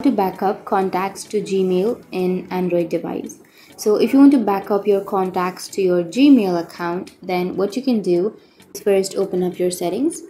To back up contacts to Gmail in Android device. So if you want to back up your contacts to your Gmail account, then what you can do is first open up your settings.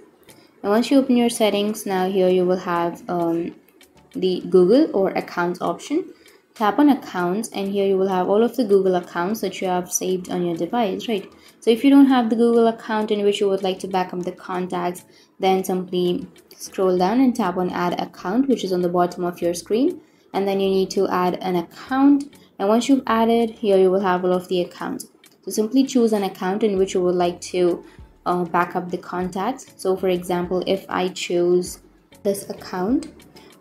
And once you open your settings, now here you will have the Google or accounts option. Tap on accounts, and here you will have all of the Google accounts that you have saved on your device, right? So if you don't have the Google account in which you would like to back up the contacts, then simply scroll down and tap on add account, which is on the bottom of your screen, and then you need to add an account. And once you've added, here you will have all of the accounts. So simply choose an account in which you would like to back up the contacts. So for example, if I choose this account,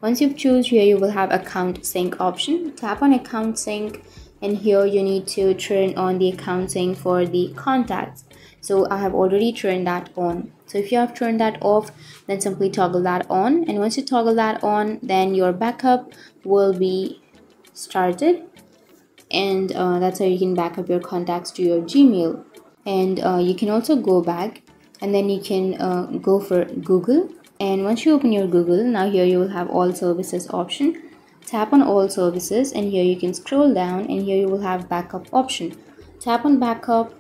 once you've choose, here you will have account sync option. Tap on account sync, and here you need to turn on the account sync for the contacts. So I have already turned that on. So if you have turned that off, then simply toggle that on, and once you toggle that on, then your backup will be started, and that's how you can back up your contacts to your Gmail. And you can also go back, and then you can go for Google. And once you open your Google, now here you will have all services option. Tap on all services, and here you can scroll down, and here you will have backup option. Tap on backup,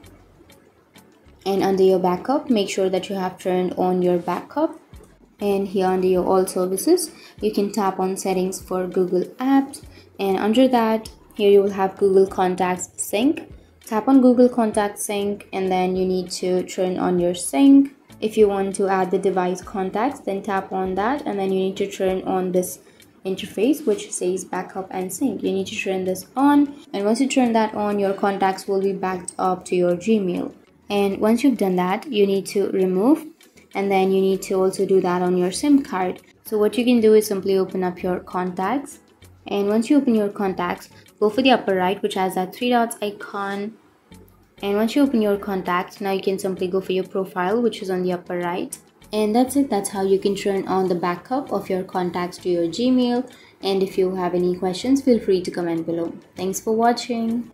and under your backup, make sure that you have turned on your backup. And here under your all services, you can tap on settings for Google apps, and under that, here you will have Google Contacts Sync. Tap on Google Contacts Sync, and then you need to turn on your sync. If you want to add the device contacts, then tap on that, and then you need to turn on this interface which says backup and sync. You need to turn this on, and once you turn that on, your contacts will be backed up to your Gmail. And once you've done that, you need to remove, and then you need to also do that on your SIM card. So what you can do is simply open up your contacts, and once you open your contacts, go for the upper right which has that three dots icon. And once you open your contacts, now you can simply go for your profile, which is on the upper right. And that's it. That's how you can turn on the backup of your contacts to your Gmail. And if you have any questions, feel free to comment below. Thanks for watching.